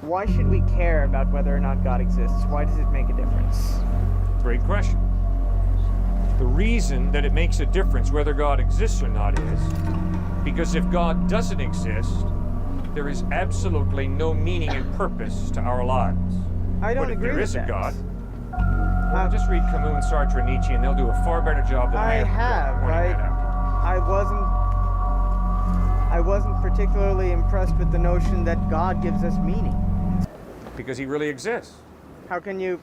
why should we care about whether or not God exists? Why does it make a difference? Great question. The reason that it makes a difference whether God exists or not is because if God doesn't exist, there is absolutely no meaning and purpose to our lives. I don't agree with that. But if there is a God, well, just read Camus, Sartre, Nietzsche, and they'll do a far better job than I have. I wasn't particularly impressed with the notion that God gives us meaning. Because he really exists. How can you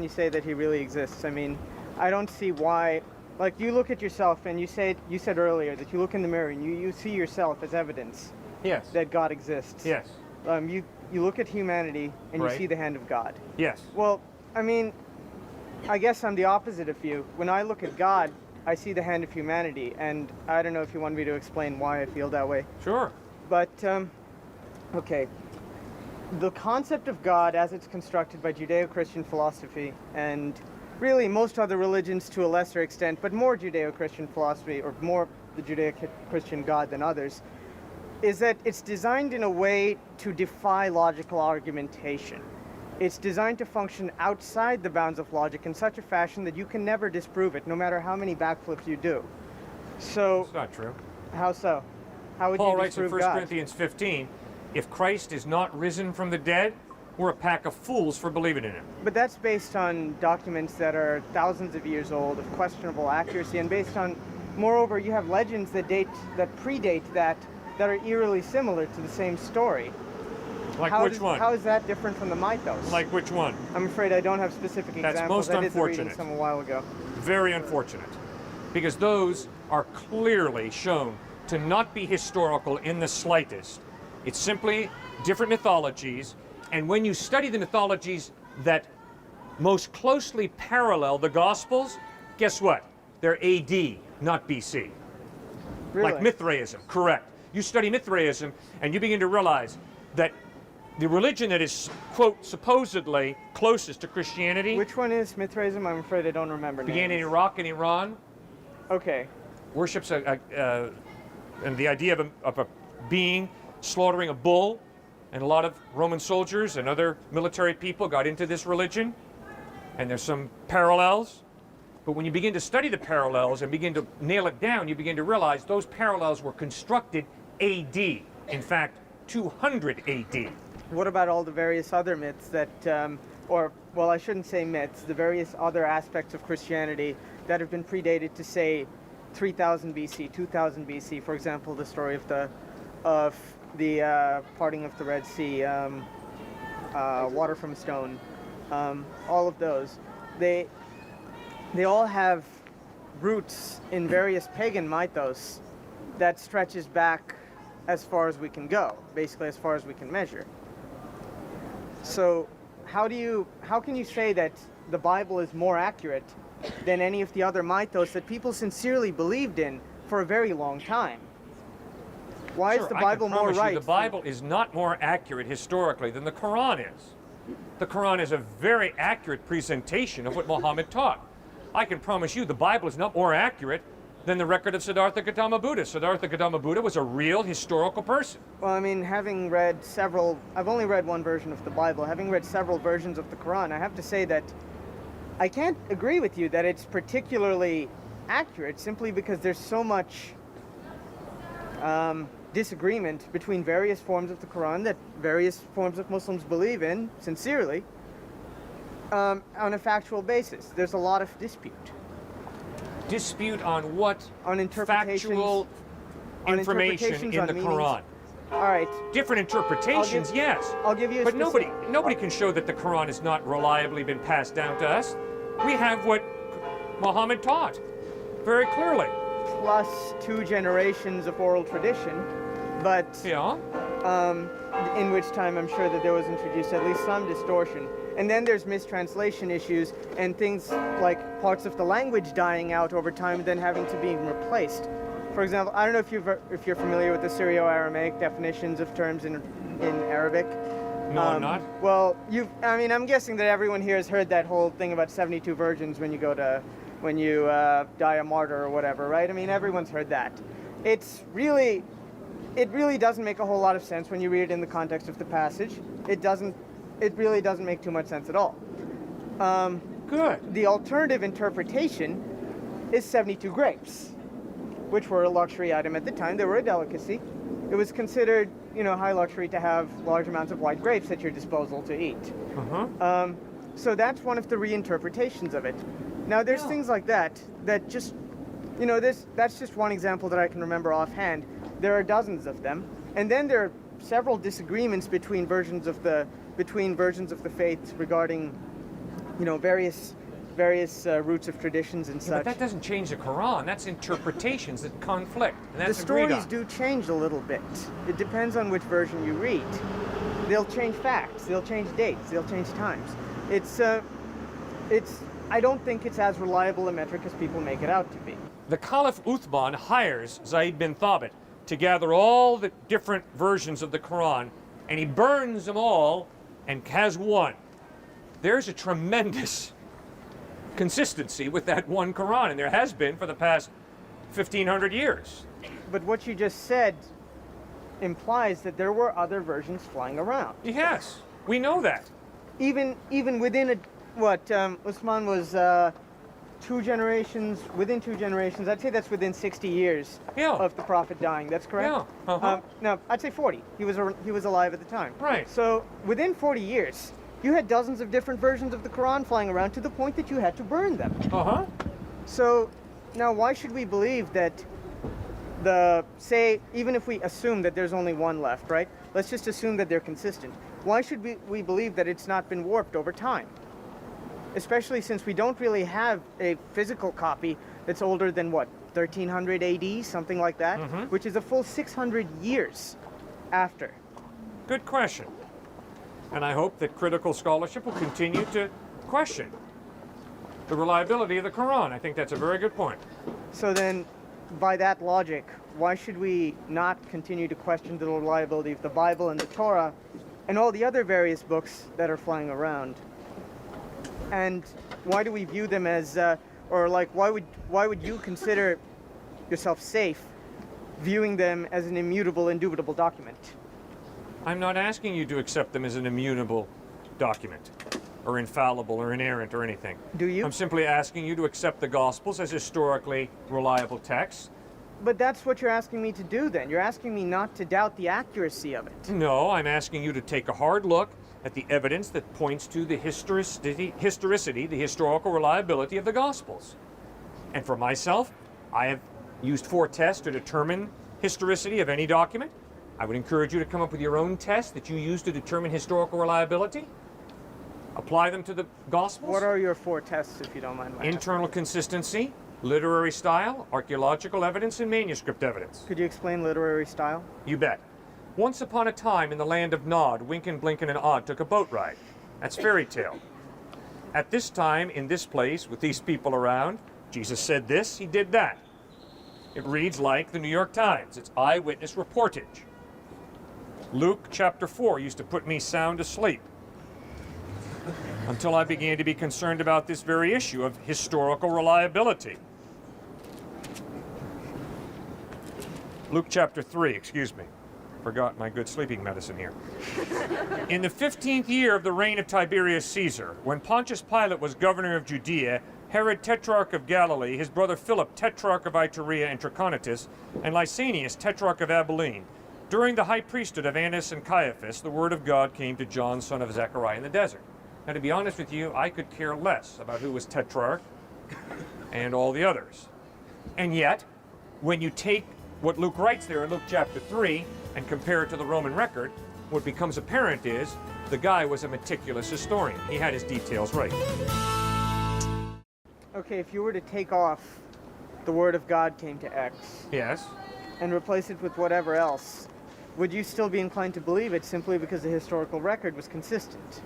say that he really exists? I mean, I don't see why. Like, you look at yourself and you said earlier that you look in the mirror and you see yourself as evidence. Yes. That God exists. Yes. You look at humanity and you see the hand of God. Yes. Well, I mean, I guess I'm the opposite of you. When I look at God, I see the hand of humanity, and I don't know if you want me to explain why I feel that way. Sure. But, okay. The concept of God as it's constructed by Judeo-Christian philosophy, and really most other religions to a lesser extent, but more Judeo-Christian philosophy, or more the Judeo-Christian God than others, is that it's designed in a way to defy logical argumentation. It's designed to function outside the bounds of logic in such a fashion that you can never disprove it, no matter how many backflips you do. So... That's not true. How so? How would Paul you writes in disprove 1 God? Corinthians 15, if Christ is not risen from the dead, we're a pack of fools for believing in him. But that's based on documents that are thousands of years old, of questionable accuracy, and based on, moreover, you have legends that predate that are eerily similar to the same story. Like which one? How is that different from the mythos? Like which one? I'm afraid I don't have specific examples. That's most I did the reading unfortunate. some a while ago. Very unfortunate. Because those are clearly shown to not be historical in the slightest. It's simply different mythologies, and when you study the mythologies that most closely parallel the Gospels, guess what? They're AD, not BC. Really? Like Mithraism, correct. You study Mithraism, and you begin to realize that the religion that is, quote, supposedly closest to Christianity... Which one is Mithraism? I'm afraid I don't remember began names. in Iraq and Iran. Okay. Worships and the idea of a being slaughtering a bull, and a lot of Roman soldiers and other military people got into this religion, and there's some parallels. But when you begin to study the parallels and begin to nail it down, you begin to realize those parallels were constructed AD. In fact, 200 AD. What about all the various other myths that, well, I shouldn't say myths, the various other aspects of Christianity that have been predated to, say, 3000 BC, 2000 BC, for example, the story of the parting of the Red Sea, water from a stone, all of those. They all have roots in various pagan mythos that stretches back as far as we can go, basically as far as we can measure. So how can you say that the Bible is more accurate than any of the other mythos that people sincerely believed in for a very long time? Why is the Bible more right? The Bible is not more accurate historically than the Quran is. The Quran is a very accurate presentation of what Muhammad taught. I can promise you the Bible is not more accurate than the record of Siddhartha Gautama Buddha. Siddhartha Gautama Buddha was a real historical person. Well, I mean, having read several, I've only read one version of the Bible, having read several versions of the Quran, I have to say that I can't agree with you that it's particularly accurate simply because there's so much disagreement between various forms of the Quran that various forms of Muslims believe in, sincerely, on a factual basis. There's a lot of dispute. Dispute on what? On interpretations. Factual information in the Quran. All right. Different interpretations, yes. I'll give you a But nobody can show that the Quran has not reliably been passed down to us. We have what Muhammad taught, very clearly. Plus 2 generations of oral tradition, but yeah. In which time I'm sure that there was introduced at least some distortion. And then there's mistranslation issues and things like parts of the language dying out over time and then having to be replaced. For example, I don't know if you're familiar with the Syro-Aramaic definitions of terms in Arabic. No, I'm not. Well, I'm guessing that everyone here has heard that whole thing about 72 virgins when you die a martyr or whatever, right? I mean, everyone's heard that. It's really it really doesn't make a whole lot of sense when you read it in the context of the passage. It really doesn't make too much sense at all. Good. The alternative interpretation is 72 grapes, which were a luxury item at the time. They were a delicacy. It was considered, high luxury to have large amounts of white grapes at your disposal to eat. So that's one of the reinterpretations of it. Now, there's things like that just, that's just one example that I can remember offhand. There are dozens of them. And then there are several disagreements between versions of the faith regarding, various roots of traditions and such. But that doesn't change the Quran. That's interpretations that conflict. And that's the stories agreed do change a little bit. It depends on which version you read. They'll change facts. They'll change dates. They'll change times. I don't think it's as reliable a metric as people make it out to be. The Caliph Uthman hires Zayd bin Thabit to gather all the different versions of the Quran, and he burns them all and has one. There's a tremendous consistency with that one Quran, and there has been for the past 1,500 years. But what you just said implies that there were other versions flying around. Yes, we know that. Even within Uthman was within 2 generations. I'd say that's within 60 years of the Prophet dying. That's correct? Yeah. No, I'd say 40. He was alive at the time. Right. So within 40 years, you had dozens of different versions of the Quran flying around to the point that you had to burn them. So now why should we believe that even if we assume that there's only one left, right? Let's just assume that they're consistent. Why should we believe that it's not been warped over time? Especially since we don't really have a physical copy that's older than 1300 AD, something like that, which is a full 600 years after. Good question. And I hope that critical scholarship will continue to question the reliability of the Quran. I think that's a very good point. So then, by that logic, why should we not continue to question the reliability of the Bible and the Torah and all the other various books that are flying around? And why do we view them as, why would you consider yourself safe viewing them as an immutable, indubitable document? I'm not asking you to accept them as an immutable document, or infallible, or inerrant, or anything. Do you? I'm simply asking you to accept the Gospels as historically reliable texts. But that's what you're asking me to do then. You're asking me not to doubt the accuracy of it. No, I'm asking you to take a hard look at the evidence that points to the historicity, the historical reliability of the Gospels. And for myself, I have used 4 tests to determine historicity of any document. I would encourage you to come up with your own tests that you use to determine historical reliability. Apply them to the Gospels. What are your 4 tests, if you don't mind my Internal consistency, literary style, archaeological evidence, and manuscript evidence. Could you explain literary style? You bet. Once upon a time in the land of Nod, Wynken, Blynken, and Odd took a boat ride. That's fairy tale. At this time, in this place, with these people around, Jesus said this, he did that. It reads like the New York Times. It's eyewitness reportage. Luke chapter 4 used to put me sound asleep until I began to be concerned about this very issue of historical reliability. Luke chapter 3, excuse me. Forgot my good sleeping medicine here. In the 15th year of the reign of Tiberius Caesar, when Pontius Pilate was governor of Judea, Herod tetrarch of Galilee, his brother Philip tetrarch of Iturea and Trachonitis, and Lysanias tetrarch of Abilene, during the high priesthood of Annas and Caiaphas, the word of God came to John, son of Zechariah, in the desert. Now, to be honest with you, I could care less about who was tetrarch and all the others. And yet, when you take what Luke writes there in Luke chapter 3 and compare it to the Roman record, what becomes apparent is the guy was a meticulous historian. He had his details right. Okay, if you were to take off the word of God came to X Yes. and replace it with whatever else, would you still be inclined to believe it simply because the historical record was consistent?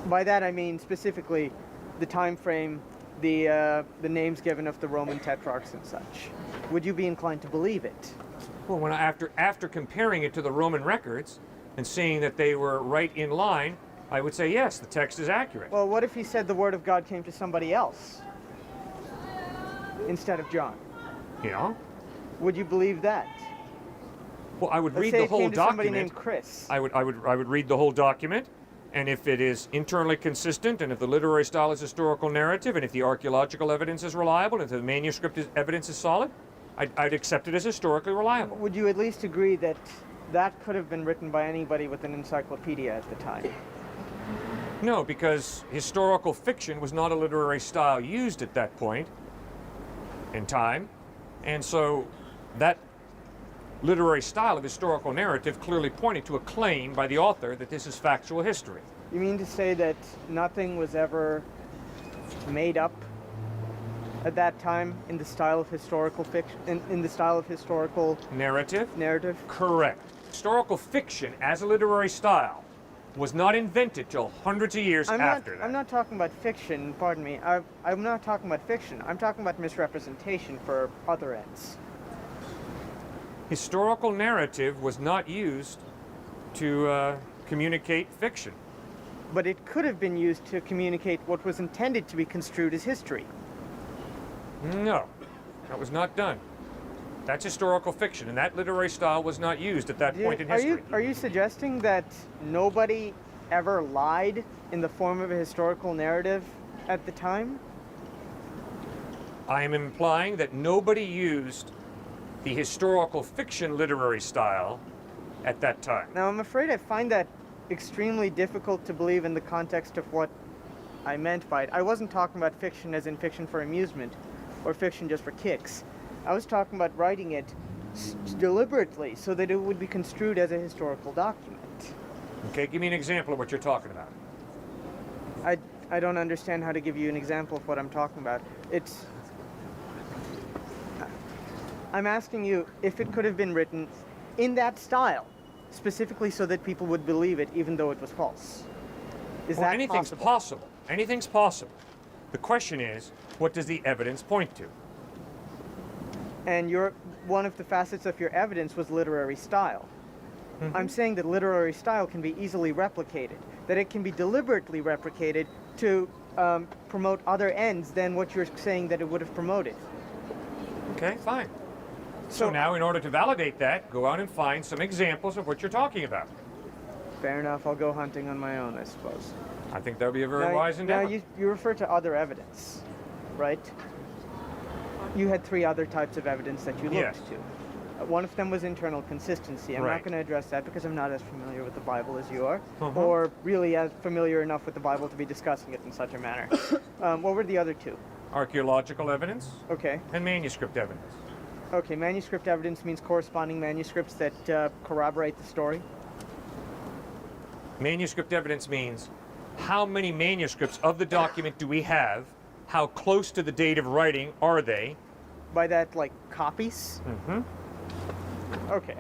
By that I mean specifically the time frame, the names given of the Roman tetrarchs and such. Would you be inclined to believe it? Well, when after comparing it to the Roman records and seeing that they were right in line, I would say yes, the text is accurate. Well, what if he said the word of God came to somebody else instead of John? You know? Would you believe that? Well, I would Let's read say the it whole came to somebody document. named Chris. I would read the whole document, and if it is internally consistent, and if the literary style is historical narrative, and if the archaeological evidence is reliable, and if the manuscript evidence is solid, I'd accept it as historically reliable. Would you at least agree that that could have been written by anybody with an encyclopedia at the time? No, because historical fiction was not a literary style used at that point in time, and so that literary style of historical narrative clearly pointed to a claim by the author that this is factual history. You mean to say that nothing was ever made up at that time in the style of historical fiction, in the style of historical Narrative? Correct. Historical fiction as a literary style was not invented till hundreds of years after that. I'm not talking about fiction, pardon me. I'm not talking about fiction. I'm talking about misrepresentation for other ends. Historical narrative was not used to communicate fiction. But it could have been used to communicate what was intended to be construed as history. No, that was not done. That's historical fiction, and that literary style was not used at that point in history. Are you suggesting that nobody ever lied in the form of a historical narrative at the time? I am implying that nobody used the historical fiction literary style at that time. Now, I'm afraid I find that extremely difficult to believe in the context of what I meant by it. I wasn't talking about fiction as in fiction for amusement or fiction just for kicks. I was talking about writing it deliberately so that it would be construed as a historical document. Okay, give me an example of what you're talking about. I don't understand how to give you an example of what I'm talking about. I'm asking you if it could have been written in that style, specifically so that people would believe it even though it was false. Is Well, that anything's possible. Anything's possible. The question is, what does the evidence point to? And one of the facets of your evidence was literary style. Mm-hmm. I'm saying that literary style can be easily replicated, that it can be deliberately replicated to promote other ends than what you're saying that it would have promoted. Okay, fine. So now, in order to validate that, go out and find some examples of what you're talking about. Fair enough, I'll go hunting on my own, I suppose. I think that would be a very wise endeavor. Now, you refer to other evidence, right? You had 3 other types of evidence that you looked Yes. to. One of them was internal consistency. I'm not Right. going to address that because I'm not as familiar with the Bible as you are, Uh-huh. or really as familiar enough with the Bible to be discussing it in such a manner. What were the other 2? Archaeological evidence Okay. and manuscript evidence. Okay, manuscript evidence means corresponding manuscripts that corroborate the story. Manuscript evidence means how many manuscripts of the document do we have? How close to the date of writing are they? By that, like, copies? Mm-hmm. Okay.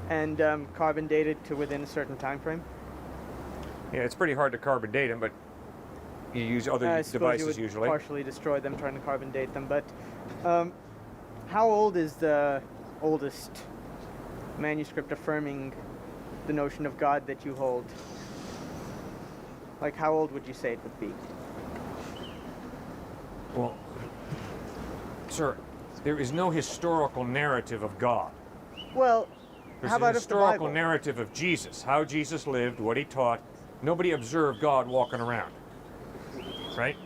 And carbon dated to within a certain time frame? Yeah, it's pretty hard to carbon date them, but you use other I suppose devices you would usually. partially destroy them trying to carbon date them, but how old is the oldest manuscript affirming the notion of God that you hold? Like, how old would you say it would be? Well, sir, there is no historical narrative of God. Well, There's how a about of the historical Bible? narrative of Jesus, how Jesus lived, what he taught. Nobody observed God walking around, right?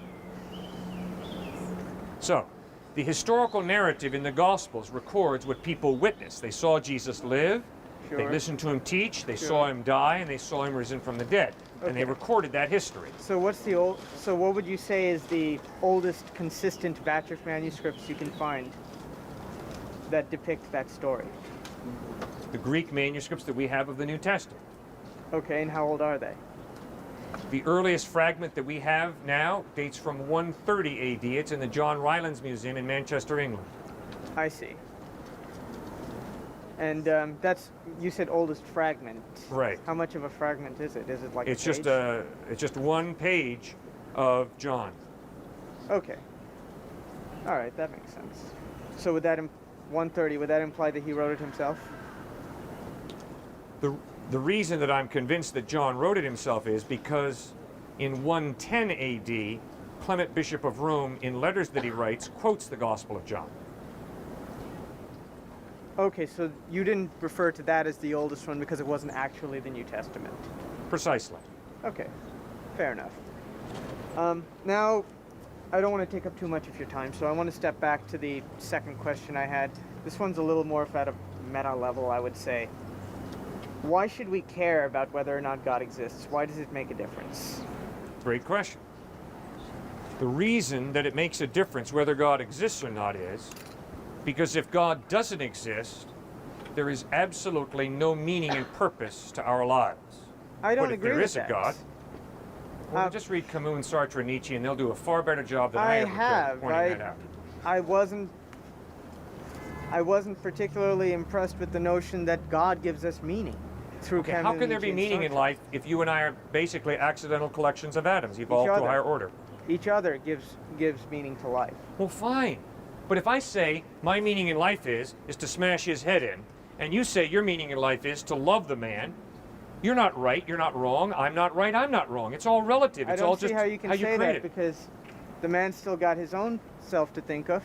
So, the historical narrative in the Gospels records what people witnessed. They saw Jesus live, they Sure. listened to him teach, they Sure. saw him die, and they saw him risen from the dead. And they Okay. recorded that history. So what would you say is the oldest consistent batch of manuscripts you can find that depict that story? The Greek manuscripts that we have of the New Testament. Okay, and how old are they? The earliest fragment that we have now dates from 130 AD. It's in the John Rylands Museum in Manchester, England. I see. And that's, you said oldest fragment. Right. How much of a fragment is it? Is it like It's a just page? it's just one page of John. Okay. All right, that makes sense. So would that 130? Would that imply that he wrote it himself? The reason that I'm convinced that John wrote it himself is because in 110 AD, Clement, Bishop of Rome, in letters that he writes, quotes the Gospel of John. Okay, so you didn't refer to that as the oldest one because it wasn't actually the New Testament. Precisely. Okay, fair enough. Now, I don't want to take up too much of your time, so I want to step back to the second question I had. This one's a little more at a meta level, I would say. Why should we care about whether or not God exists? Why does it make a difference? Great question. The reason that it makes a difference whether God exists or not is because if God doesn't exist, there is absolutely no meaning and purpose to our lives. I don't but if agree there with is a that. God, well, just read Camus, Sartre, and Nietzsche, and they'll do a far better job than I ever could pointing that out. I wasn't particularly impressed with the notion that God gives us meaning through Okay, Camus, how can there Nietzsche, be and meaning in Sartre. life if you and I are basically accidental collections of atoms evolved to a other. higher order? Each other gives meaning to life. Well, fine. But if I say my meaning in life is to smash his head in, and you say your meaning in life is to love the man, you're not right, you're not wrong, I'm not right, I'm not wrong. It's all relative. It's I all don't see just how you can say create that it. because the man's still got his own self to think of,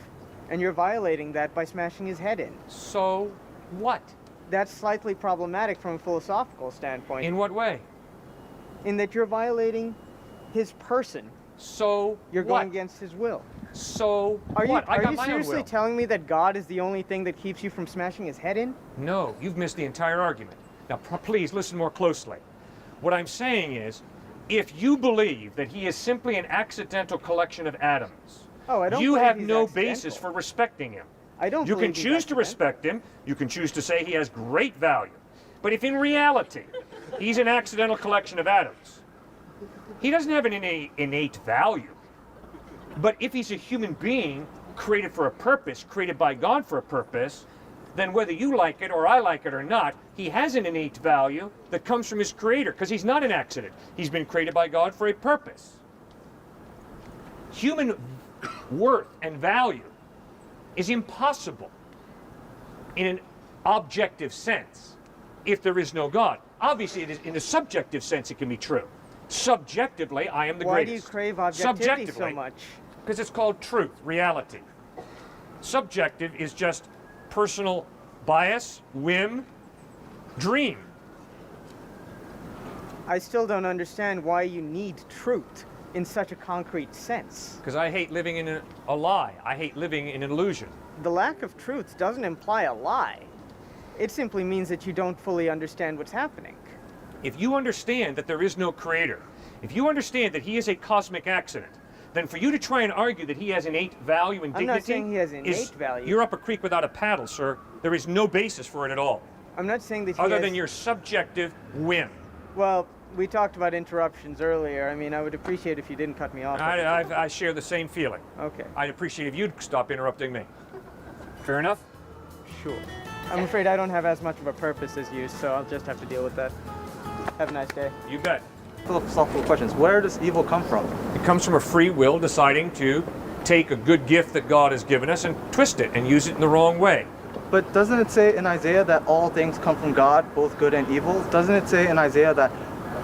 and you're violating that by smashing his head in. So what? That's slightly problematic from a philosophical standpoint. In what way? In that you're violating his person. So You're what? going against his will. So Are what? I you got my own seriously will. telling me that God is the only thing that keeps you from smashing his head in? No, you've missed the entire argument. Now, please listen more closely. What I'm saying is, if you believe that he is simply an accidental collection of atoms, Oh, I don't you believe have he's no accidental. basis for respecting him. I don't You can believe he's choose to accidental. respect him. You can choose to say he has great value. But if in reality he's an accidental collection of atoms, he doesn't have an innate value. But if he's a human being created for a purpose, created by God for a purpose, then whether you like it or I like it or not, he has an innate value that comes from his creator, because he's not an accident. He's been created by God for a purpose. Human worth and value is impossible in an objective sense if there is no God. Obviously, it is, in a subjective sense, it can be true. Subjectively, I am the Why do you greatest. crave objectivity so Subjectively, much? because it's called truth, reality. Subjective is just personal bias, whim, dream. I still don't understand why you need truth in such a concrete sense. Because I hate living in a lie. I hate living in an illusion. The lack of truth doesn't imply a lie. It simply means that you don't fully understand what's happening. If you understand that there is no creator, if you understand that he is a cosmic accident, then for you to try and argue that he has innate value and I'm dignity not saying he has innate value. You're up a creek without a paddle, sir. There is no basis for it at all, I'm not saying that he other has... than your subjective whim. Well, we talked about interruptions earlier. I mean, I would appreciate if you didn't cut me off. I share the same feeling. Okay, I'd appreciate if you'd stop interrupting me. Fair enough? sure. I'm afraid I don't have as much of a purpose as you, so I'll just have to deal with that. Have a nice day. You bet. Philosophical questions. Where does evil come from? It comes from a free will deciding to take a good gift that God has given us and twist it and use it in the wrong way. But doesn't it say in Isaiah that all things come from God, both good and evil? Doesn't it say in Isaiah that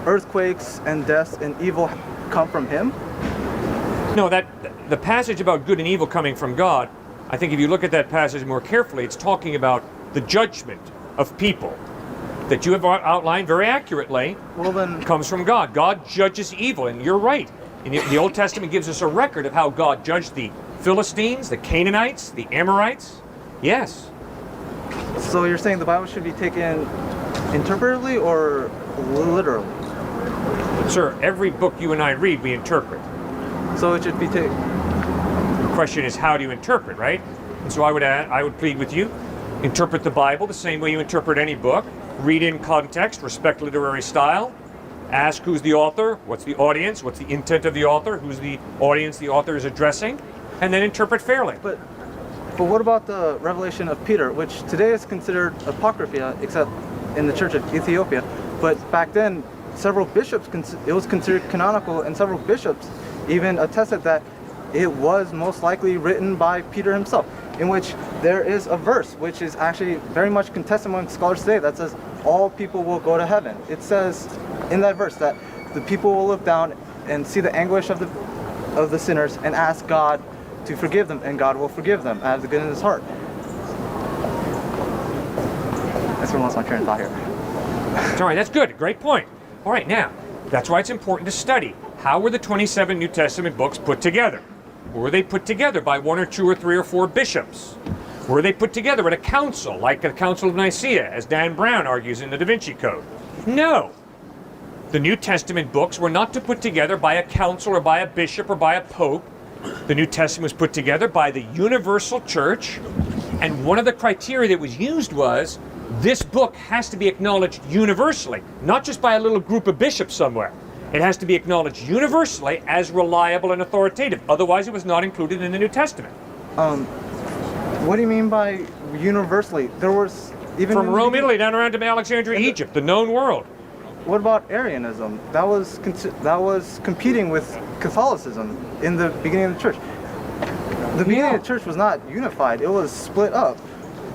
earthquakes and deaths and evil come from him? No, that the passage about good and evil coming from God, I think if you look at that passage more carefully, it's talking about the judgment of people that you have outlined very accurately. Well then, Comes from God. God judges evil, and you're right. And the Old Testament gives us a record of how God judged the Philistines, the Canaanites, the Amorites. Yes. so you're saying the Bible should be taken interpretively or literally? Sir, every book you and I read, we interpret. So it should be taken. The question is, how do you interpret, right? And so I would plead with you, interpret the Bible the same way you interpret any book. Read in context, respect literary style, ask who's the author, what's the audience, what's the intent of the author, who's the audience the author is addressing, and then interpret fairly. But what about the revelation of Peter, which today is considered apocrypha, except in the Church of Ethiopia? But back then, several bishops, it was considered canonical, and several bishops even attested that it was most likely written by Peter himself, in which there is a verse which is actually very much contested among scholars today that says all people will go to heaven. It says in that verse that the people will look down and see the anguish of the sinners and ask God to forgive them, and God will forgive them out of the goodness of his heart. That's what lost my train of thought here. All right, that's good. Great point. All right, now, that's why it's important to study. How were the 27 New Testament books put together? Were they put together by 1 or 2 or 3 or 4 bishops? Were they put together at a council, like the Council of Nicaea, as Dan Brown argues in the Da Vinci Code? No. The New Testament books were not to put together by a council or by a bishop or by a pope. The New Testament was put together by the universal church, and one of the criteria that was used was this book has to be acknowledged universally, not just by a little group of bishops somewhere. It has to be acknowledged universally as reliable and authoritative. Otherwise, it was not included in the New Testament. What do you mean by universally? There was even From Rome, Italy, down around to Alexandria, Egypt, the known world. What about Arianism? That was competing with Catholicism in the beginning of the church. The beginning of the church was not unified; it was split up.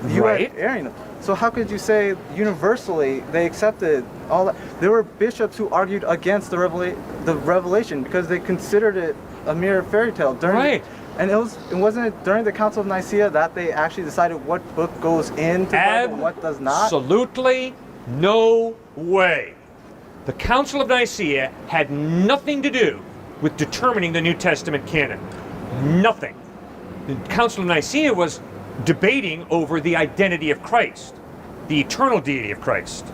You Right. had Arianism. So how could you say universally they accepted all that? There were bishops who argued against the revelation because they considered it a mere fairy tale. Right. And wasn't during the Council of Nicaea that they actually decided what book goes into the Bible and what does not? Absolutely no way. The Council of Nicaea had nothing to do with determining the New Testament canon. Nothing. The Council of Nicaea was debating over the identity of Christ, the eternal deity of Christ.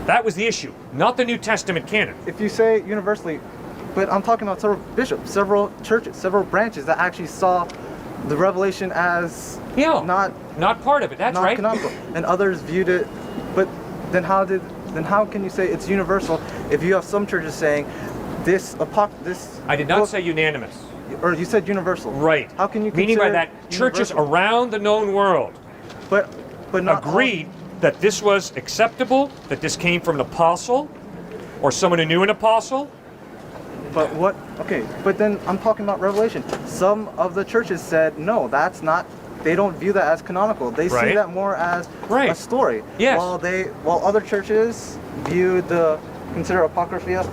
That was the issue, not the New Testament canon. If you say universally, but I'm talking about several bishops, several churches, several branches that actually saw the revelation as not part of it. That's not right. canonical, and others viewed it. But then how can you say it's universal if you have some churches saying this I did not book, say unanimous. or you said universal. Right. How can you meaning by consider that churches universal? around the known world but not agreed that this was acceptable, that this came from an apostle or someone who knew an apostle? But what? Okay, but then I'm talking about Revelation. Some of the churches said no, that's not. They don't view that as canonical. They see Right. that more as Right. a story. Yes. While other churches consider Apocrypha,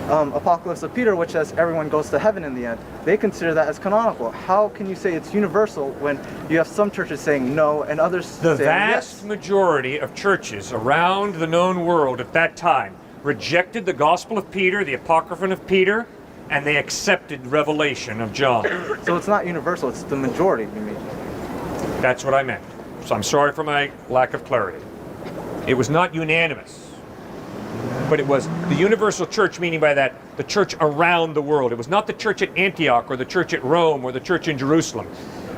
Apocalypse of Peter, which says everyone goes to heaven in the end. They consider that as canonical. How can you say it's universal when you have some churches saying no and others The saying vast yes? majority of churches around the known world at that time rejected the Gospel of Peter, the Apocrypha of Peter, and they accepted Revelation of John. So it's not universal. It's the majority. You mean? That's what I meant. So I'm sorry for my lack of clarity. It was not unanimous, but it was the universal church, meaning by that the church around the world. It was not the church at Antioch or the church at Rome or the church in Jerusalem.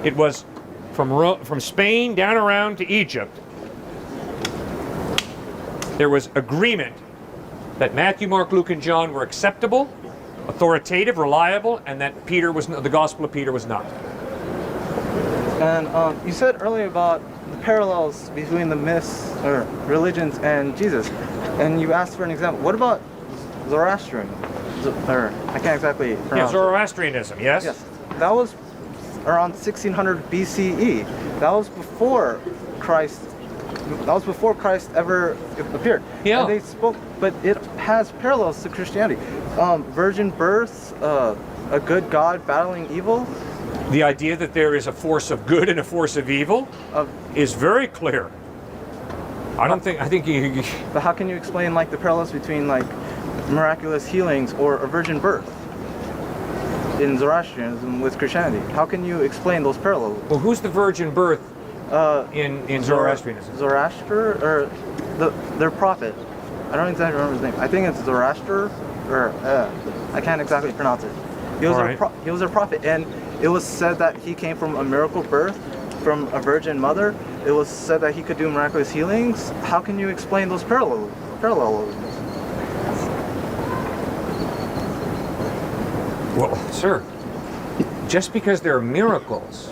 It was from Spain down around to Egypt. There was agreement that Matthew, Mark, Luke, and John were acceptable, authoritative, reliable, and that the Gospel of Peter was not. And you said earlier about the parallels between the myths or religions and Jesus, and you asked for an example. What about Zoroastrian? I can't exactly Yeah, pronounce it. Zoroastrianism, yes? Yes, that was around 1600 BCE. That was before Christ. That was before Christ ever appeared. Yeah. And they spoke, but it has parallels to Christianity. Virgin birth, a good God battling evil. The idea that there is a force of good and a force of evil is very clear. I think you But how can you explain like the parallels between like miraculous healings or a virgin birth in Zoroastrianism with Christianity? How can you explain those parallels? well, who's the virgin birth in Zoroastrianism? Zoroaster or their prophet. I don't exactly remember his name. I think it's Zoroaster or I can't exactly pronounce it. He was he was a prophet, and it was said that he came from a miracle birth from a virgin mother. It was said that he could do miraculous healings. How can you explain those parallelisms? Well, sir, just because there are miracles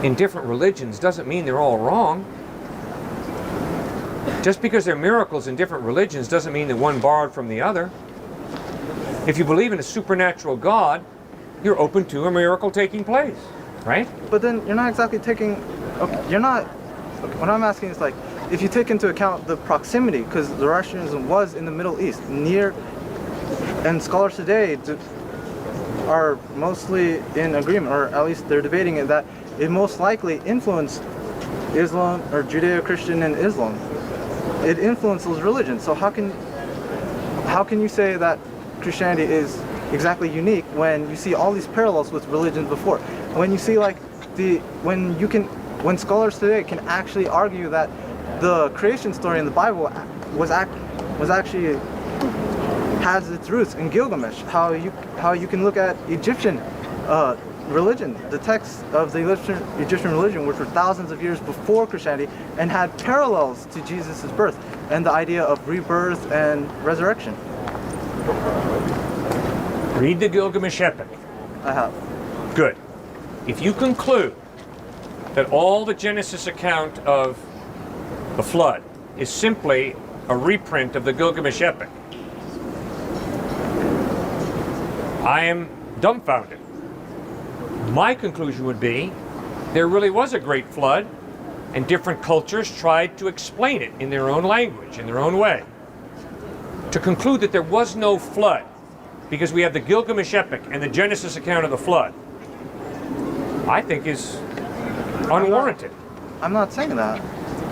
in different religions doesn't mean they're all wrong. Just because there are miracles in different religions doesn't mean that one borrowed from the other. If you believe in a supernatural God, you're open to a miracle taking place, right? But then you're not exactly taking. Okay, you're not. Okay, what I'm asking is like, if you take into account the proximity, because Zoroastrianism was in the Middle East, near, and scholars today are mostly in agreement, or at least they're debating it, that it most likely influenced Islam or Judeo-Christian and Islam. it influenced those religions. So how can you say that Christianity is exactly unique when you see all these parallels with religions before? When you see like when scholars today can actually argue that the creation story in the Bible was actually has its roots in Gilgamesh. How you can look at Egyptian religion, the texts of the Egyptian religion, which were thousands of years before Christianity, and had parallels to Jesus' birth and the idea of rebirth and resurrection. Read the Gilgamesh epic. I have. Good. If you conclude that all the Genesis account of the flood is simply a reprint of the Gilgamesh epic, I am dumbfounded. My conclusion would be there really was a great flood, and different cultures tried to explain it in their own language, in their own way. To conclude that there was no flood because we have the Gilgamesh epic and the Genesis account of the flood, I think is unwarranted. I'm not saying that.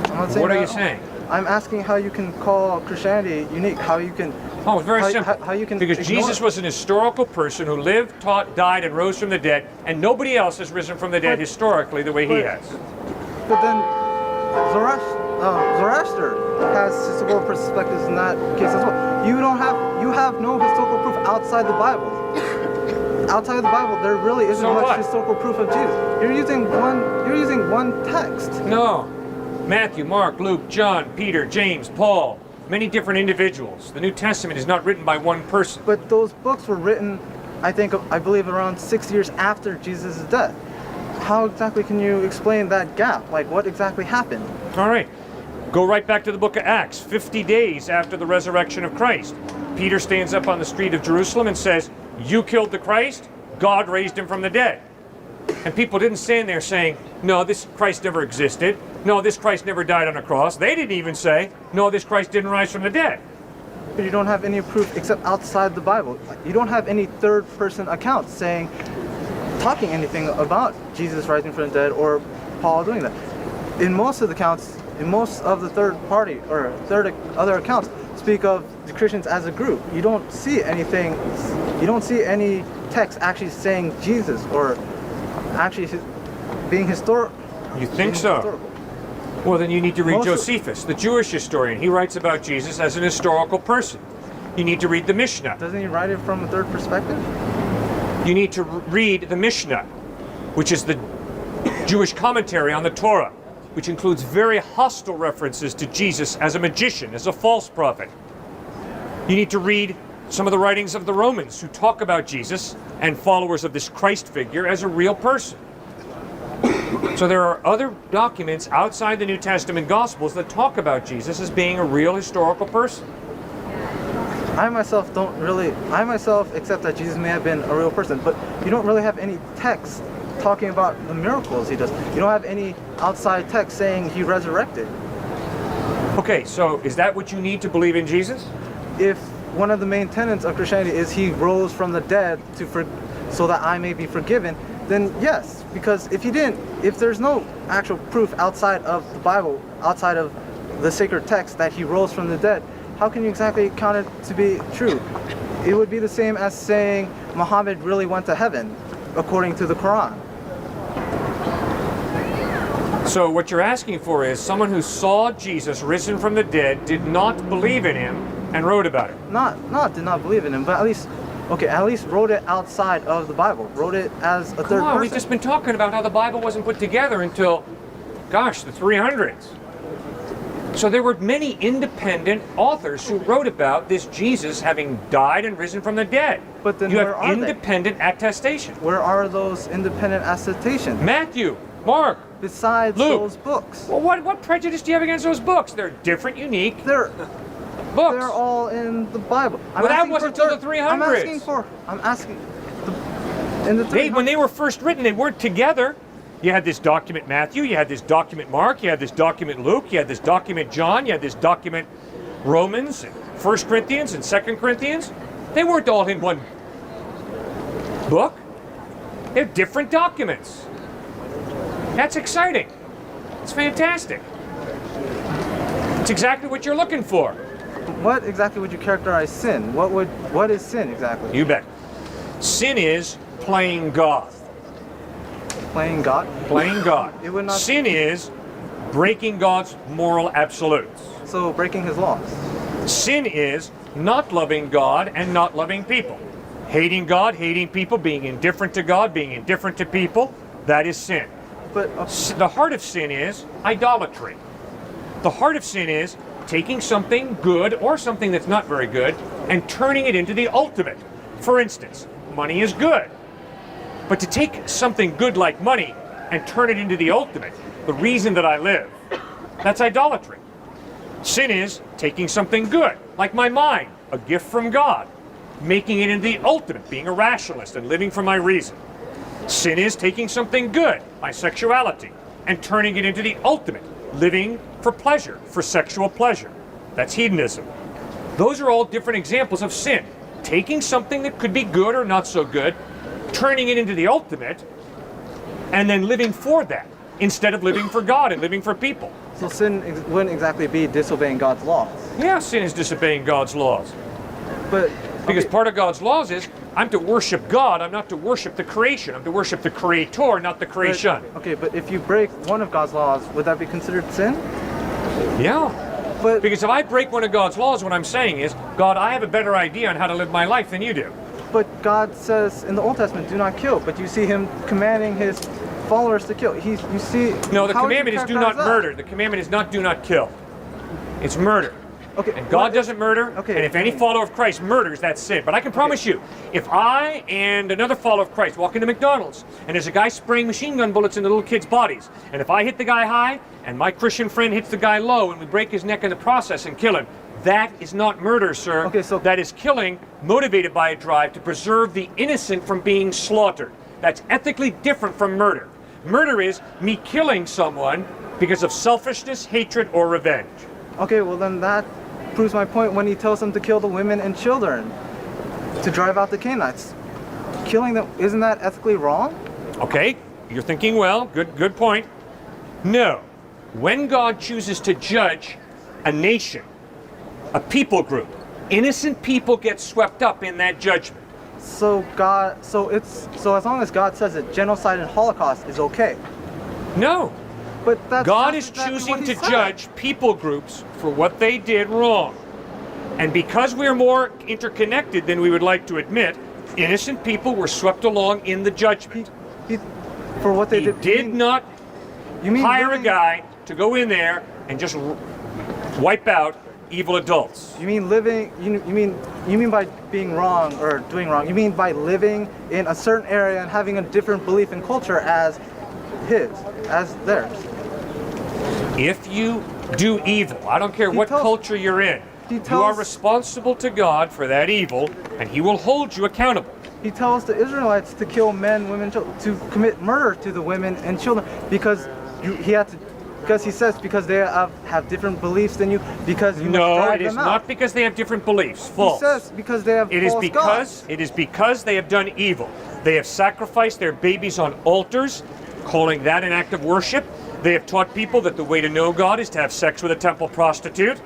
I'm not saying What that are you at all. saying? I'm asking how you can call Christianity unique. How you can. Oh, it's very how, simple. How you can because ignore Jesus it. was an historical person who lived, taught, died, and rose from the dead, and nobody else has risen from the dead historically the way he has. But then Zoroaster has historical perspectives in that case as well. You have no historical proof outside the Bible. Outside of the Bible, there really isn't So much what? historical proof of Jesus. You're using one text. No. Matthew, Mark, Luke, John, Peter, James, Paul, many different individuals. The New Testament is not written by one person. But those books were written, I believe, around 6 years after Jesus' death. How exactly can you explain that gap? Like, what exactly happened? All right. Go right back to the book of Acts, 50 days after the resurrection of Christ. Peter stands up on the street of Jerusalem and says, "You killed the Christ, God raised him from the dead." And people didn't stand there saying, "No, this Christ never existed. No, this Christ never died on a cross." They didn't even say, "No, this Christ didn't rise from the dead." But you don't have any proof except outside the Bible. You don't have any third-person accounts talking anything about Jesus rising from the dead or Paul doing that. In most of the accounts, in most of the other accounts, speak of the Christians as a group. You don't see anything. You don't see any text actually saying Jesus or actually being historical. You think so? Well, then you need to read Most of- Josephus, the Jewish historian. He writes about Jesus as an historical person. You need to read the Mishnah. Doesn't he write it from a third perspective? You need to read the Mishnah, which is the Jewish commentary on the Torah, which includes very hostile references to Jesus as a magician, as a false prophet. You need to read some of the writings of the Romans who talk about Jesus and followers of this Christ figure as a real person. So there are other documents outside the New Testament Gospels that talk about Jesus as being a real historical person. I myself accept that Jesus may have been a real person, but you don't really have any text talking about the miracles he does. You don't have any outside text saying he resurrected. Okay, so is that what you need to believe in Jesus? If one of the main tenets of Christianity is he rose from the dead so that I may be forgiven, then yes, because if there's no actual proof outside of the Bible, outside of the sacred text that he rose from the dead, how can you exactly count it to be true? It would be the same as saying Muhammad really went to heaven, according to the Quran. So what you're asking for is someone who saw Jesus risen from the dead, did not believe in him, and wrote about it. Did not believe in him, but at least wrote it outside of the Bible. Wrote it as a third Come on, person. we've just been talking about how the Bible wasn't put together until, gosh, the 300s. So there were many independent authors who wrote about this Jesus having died and risen from the dead. But then you where have are they? independent attestation. Where are those independent attestations? Matthew, Mark, Besides Luke. those books. well, what prejudice do you have against those books? They're different, unique They're books. all in the Bible. Well, that asking wasn't for till the 300s. In the 300s. When they were first written, they weren't together. You had this document Matthew, you had this document Mark, you had this document Luke, you had this document John, you had this document Romans, and 1 Corinthians and 2 Corinthians. They weren't all in one book. They're different documents. That's exciting. It's fantastic. It's exactly what you're looking for. What exactly would you characterize sin? What is sin exactly? You bet. Sin is playing God. Playing God? Playing God. It would not. Sin is breaking God's moral absolutes. So breaking his laws. Sin is not loving God and not loving people. Hating God, hating people, being indifferent to God, being indifferent to people, that is sin. But The heart of sin is idolatry. The heart of sin is taking something good or something that's not very good and turning it into the ultimate. For instance, money is good. But to take something good like money and turn it into the ultimate, the reason that I live, that's idolatry. Sin is taking something good, like my mind, a gift from God, making it into the ultimate, being a rationalist and living for my reason. Sin is taking something good, my sexuality, and turning it into the ultimate, living for pleasure, for sexual pleasure. That's hedonism. Those are all different examples of sin. Taking something that could be good or not so good, turning it into the ultimate, and then living for that, instead of living for God and living for people. so sin wouldn't exactly be disobeying God's laws. Yeah, sin is disobeying God's laws. But Because okay, part of God's laws is, I'm to worship God, I'm not to worship the creation. I'm to worship the Creator, not the creation. okay, but if you break one of God's laws, would that be considered sin? Yeah. But Because if I break one of God's laws, what I'm saying is, God, I have a better idea on how to live my life than you do. But God says in the Old Testament, do not kill. But you see him commanding his followers to kill. You see. No, the how would you commandment is do characterize not that? murder. The commandment is not do not kill. It's murder. Okay. And God doesn't murder. Okay. And if any follower of Christ murders, that's sin. But I can promise you, if I and another follower of Christ walk into McDonald's and there's a guy spraying machine gun bullets into little kids' bodies, and if I hit the guy high and my Christian friend hits the guy low and we break his neck in the process and kill him, that is not murder, sir. Okay, so- that is killing motivated by a drive to preserve the innocent from being slaughtered. That's ethically different from murder. Murder is me killing someone because of selfishness, hatred, or revenge. Okay, well then that proves my point when he tells them to kill the women and children to drive out the Canaanites. Killing them, isn't that ethically wrong? Okay, you're thinking well. Good point. No. When God chooses to judge a nation, a people group, innocent people get swept up in that judgment. So as long as God says that genocide and Holocaust is okay. No. But that's God not is exactly choosing what to he said. judge people groups for what they did wrong. And because we're more interconnected than we would like to admit, innocent people were swept along in the judgment. He, for what they He did. did not You mean hire a living- guy to go in there and just wipe out evil adults. You mean living? You mean by being wrong or doing wrong? You mean by living in a certain area and having a different belief and culture as theirs? If you do evil, I don't care what tells- culture you're in, he you are tells- responsible to God for that evil, and He will hold you accountable. He tells the Israelites to kill men, women, children, to commit murder to the women and children because he says because they have different beliefs than you, because you must No, drive it is them out. not because they have different beliefs. He False. says because they have It is false gods. because they have done evil. They have sacrificed their babies on altars, calling that an act of worship. They have taught people that the way to know God is to have sex with a temple prostitute.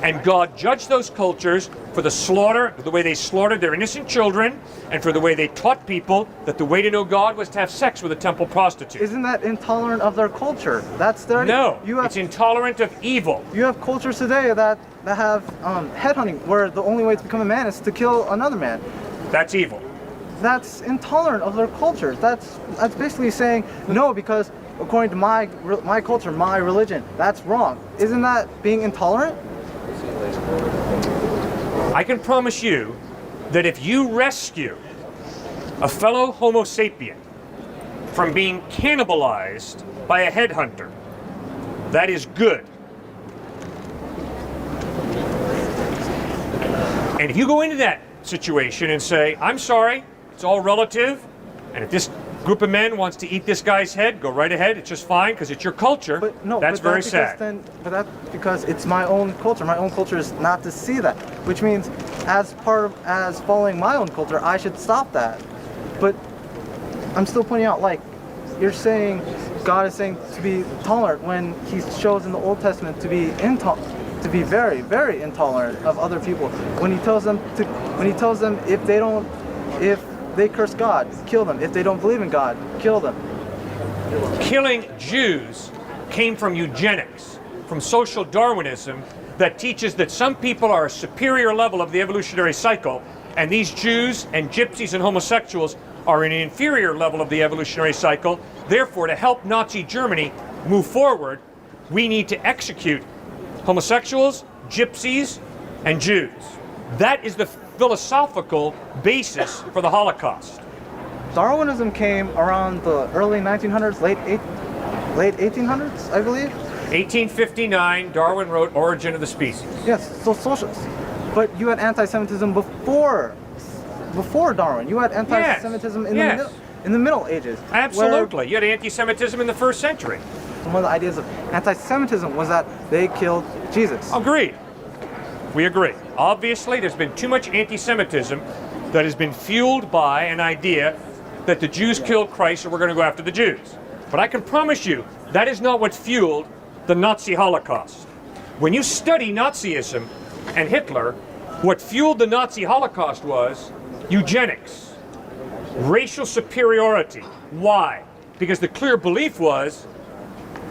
And God judged those cultures for the slaughter, the way they slaughtered their innocent children, and for the way they taught people that the way to know God was to have sex with a temple prostitute. Isn't that intolerant of their culture? That's their. No, You have it's intolerant of evil. You have cultures today that have headhunting, where the only way to become a man is to kill another man. That's evil. That's intolerant of their culture. That's basically saying no, because according to my culture, my religion, that's wrong. Isn't that being intolerant? I can promise you that if you rescue a fellow Homo sapien from being cannibalized by a headhunter, that is good. And if you go into that situation and say, I'm sorry, it's all relative, and if this group of men wants to eat this guy's head, go right ahead, it's just fine because it's your culture, But no, that's but very that's sad. but that's because it's my own culture. My own culture is not to see that, which means as following my own culture, I should stop that. But I'm still pointing out, like, you're saying God is saying to be tolerant when He shows in the Old Testament to be very, very intolerant of other people. When He tells them if they curse God, kill them. If they don't believe in God, kill them. Killing Jews came from eugenics, from social Darwinism, that teaches that some people are a superior level of the evolutionary cycle, and these Jews and gypsies and homosexuals are an inferior level of the evolutionary cycle. Therefore, to help Nazi Germany move forward, we need to execute homosexuals, gypsies, and Jews. That is the philosophical basis for the Holocaust. Darwinism came around the early 1900s, late 1800s, I believe. 1859, Darwin wrote Origin of the Species. Yes, so socialist. But you had anti-Semitism before Darwin. You had anti-Semitism in the Middle Ages. Absolutely. You had anti-Semitism in the first century. One of the ideas of anti-Semitism was that they killed Jesus. Agreed. We agree. Obviously, there's been too much anti-Semitism that has been fueled by an idea that the Jews killed Christ, so we're going to go after the Jews. But I can promise you, that is not what fueled the Nazi Holocaust. When you study Nazism and Hitler, what fueled the Nazi Holocaust was eugenics, racial superiority. Why? Because the clear belief was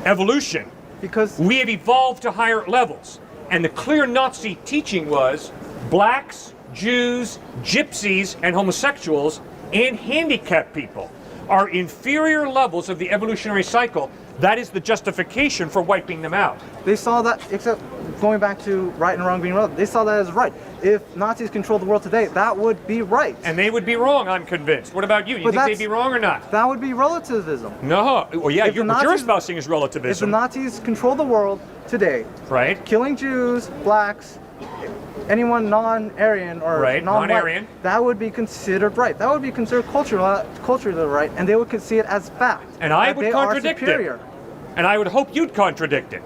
evolution. Because we have evolved to higher levels. And the clear Nazi teaching was blacks, Jews, gypsies, and homosexuals, and handicapped people are inferior levels of the evolutionary cycle. That is the justification for wiping them out. they saw that, except going back to right and wrong being relative, they saw that as right. If Nazis controlled the world today, that would be right. And they would be wrong, I'm convinced. What about you? You think they'd be wrong or not? That would be relativism. No. Well, yeah, If the what you're Nazis- espousing is relativism. If the Nazis control the world today, right? killing Jews, blacks, anyone non-Aryan or Right, non-white, non-Aryan. that would be considered right. That would be considered culturally right, and they would see it as fact. And I that would they are contradict it. superior. And I would hope you'd contradict it.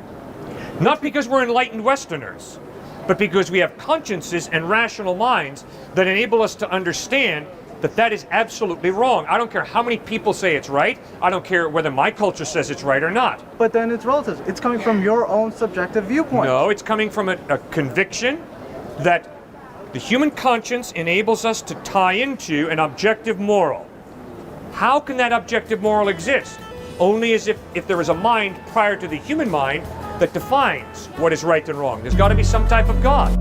Not because we're enlightened Westerners, but because we have consciences and rational minds that enable us to understand that that is absolutely wrong. I don't care how many people say it's right. I don't care whether my culture says it's right or not. But then it's relative. It's coming from your own subjective viewpoint. No, it's coming from a conviction that the human conscience enables us to tie into an objective moral. How can that objective moral exist? Only as if there is a mind prior to the human mind that defines what is right and wrong. There's got to be some type of God.